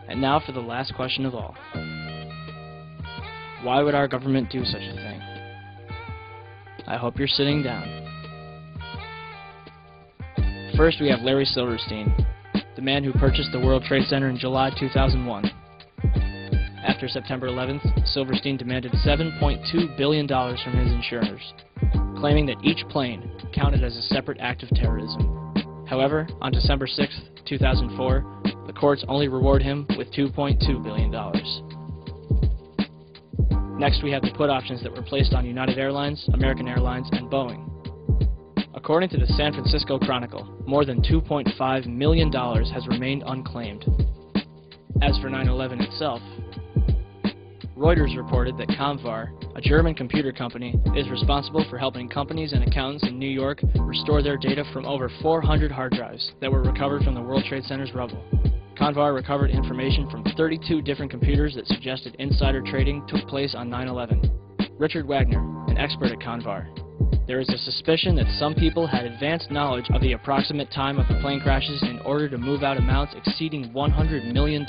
And now for the last question of all. Why would our government do such a thing? I hope you're sitting down. First, we have Larry Silverstein, the man who purchased the World Trade Center in July 2001. After September 11th, Silverstein demanded $7.2 billion from his insurers, claiming that each plane counted as a separate act of terrorism. However, on December 6, 2004, the courts only reward him with $2.2 billion. Next, we have the put options that were placed on United Airlines, American Airlines, and Boeing. According to the San Francisco Chronicle, more than $2.5 million has remained unclaimed. As for 9/11 itself, Reuters reported that Comvar, a German computer company, is responsible for helping companies and accountants in New York restore their data from over 400 hard drives that were recovered from the World Trade Center's rubble. Comvar recovered information from 32 different computers that suggested insider trading took place on 9/11. Richard Wagner, an expert at Comvar. There is a suspicion that some people had advanced knowledge of the approximate time of the plane crashes in order to move out amounts exceeding $100 million.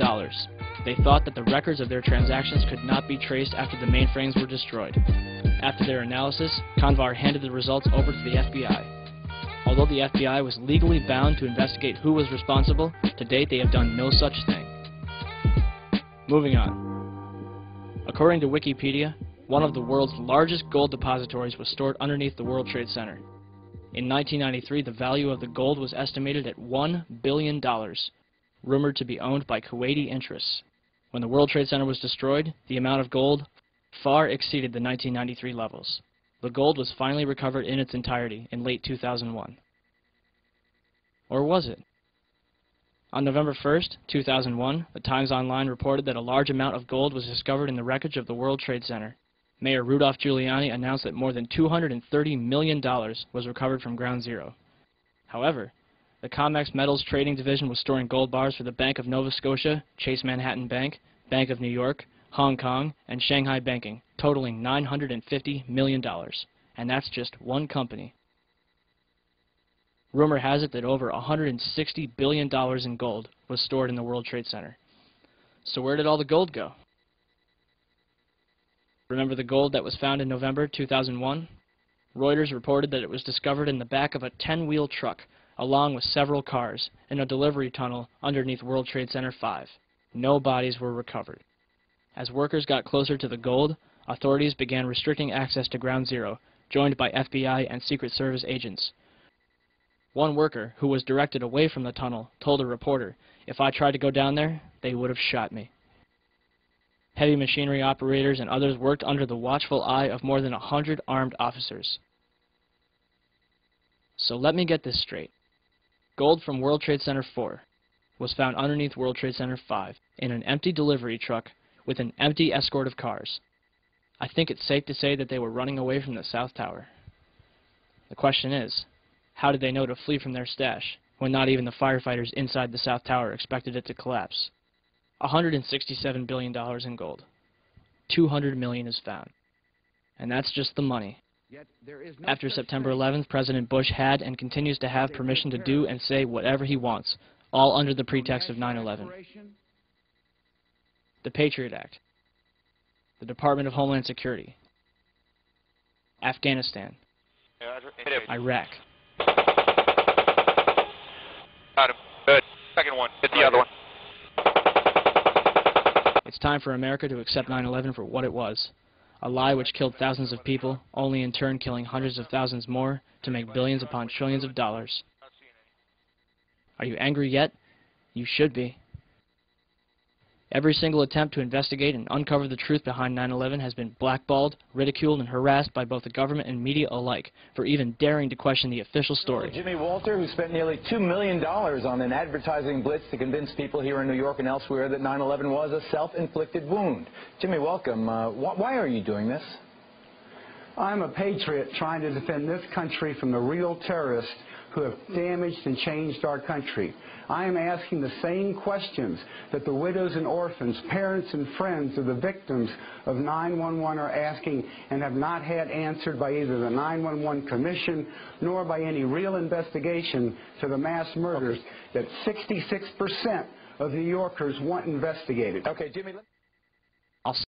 They thought that the records of their transactions could not be traced after the mainframes were destroyed. After their analysis, Comvar handed the results over to the FBI. Although the FBI was legally bound to investigate who was responsible, to date they have done no such thing. Moving on. According to Wikipedia, one of the world's largest gold depositories was stored underneath the World Trade Center. In 1993, the value of the gold was estimated at $1 billion, rumored to be owned by Kuwaiti interests. When the World Trade Center was destroyed, the amount of gold far exceeded the 1993 levels. The gold was finally recovered in its entirety in late 2001. Or was it? On November 1st, 2001, the Times Online reported that a large amount of gold was discovered in the wreckage of the World Trade Center. Mayor Rudolph Giuliani announced that more than $230 million was recovered from Ground Zero. However, the COMEX Metals Trading Division was storing gold bars for the Bank of Nova Scotia, Chase Manhattan Bank, Bank of New York, Hong Kong, and Shanghai Banking, totaling $950 million. And that's just one company. Rumor has it that over $160 billion in gold was stored in the World Trade Center. So where did all the gold go? Remember the gold that was found in November 2001? Reuters reported that it was discovered in the back of a 10-wheel truck, along with several cars, in a delivery tunnel underneath World Trade Center 5. No bodies were recovered. As workers got closer to the gold, authorities began restricting access to Ground Zero, joined by FBI and Secret Service agents. One worker, who was directed away from the tunnel, told a reporter, "If I tried to go down there, they would have shot me." Heavy machinery operators and others worked under the watchful eye of more than 100 armed officers. So let me get this straight. Gold from World Trade Center 4 was found underneath World Trade Center 5 in an empty delivery truck with an empty escort of cars. I think it's safe to say that they were running away from the South Tower. The question is, how did they know to flee from their stash when not even the firefighters inside the South Tower expected it to collapse? $167 billion in gold. $200 million is found. And that's just the money. After September 11th, President Bush had and continues to have permission to do and say whatever he wants, all under the pretext of 9/11. The Patriot Act, the Department of Homeland Security, Afghanistan, Iraq. Got him. Good. Second one. Hit the other one. It's time for America to accept 9/11 for what it was. A lie which killed thousands of people, only in turn killing hundreds of thousands more to make billions upon trillions of dollars. Are you angry yet? You should be. Every single attempt to investigate and uncover the truth behind 9/11 has been blackballed, ridiculed, and harassed by both the government and media alike for even daring to question the official story. Jimmy Walter, who spent nearly $2 million on an advertising blitz to convince people here in New York and elsewhere that 9/11 was a self-inflicted wound. Jimmy, welcome. Why are you doing this? I'm a patriot trying to defend this country from the real terrorists who have damaged and changed our country. I am asking the same questions that the widows and orphans, parents and friends of the victims of 9/11 are asking and have not had answered by either the 9/11 Commission nor by any real investigation to the mass murders that 66% of New Yorkers want investigated. Okay, Jimmy.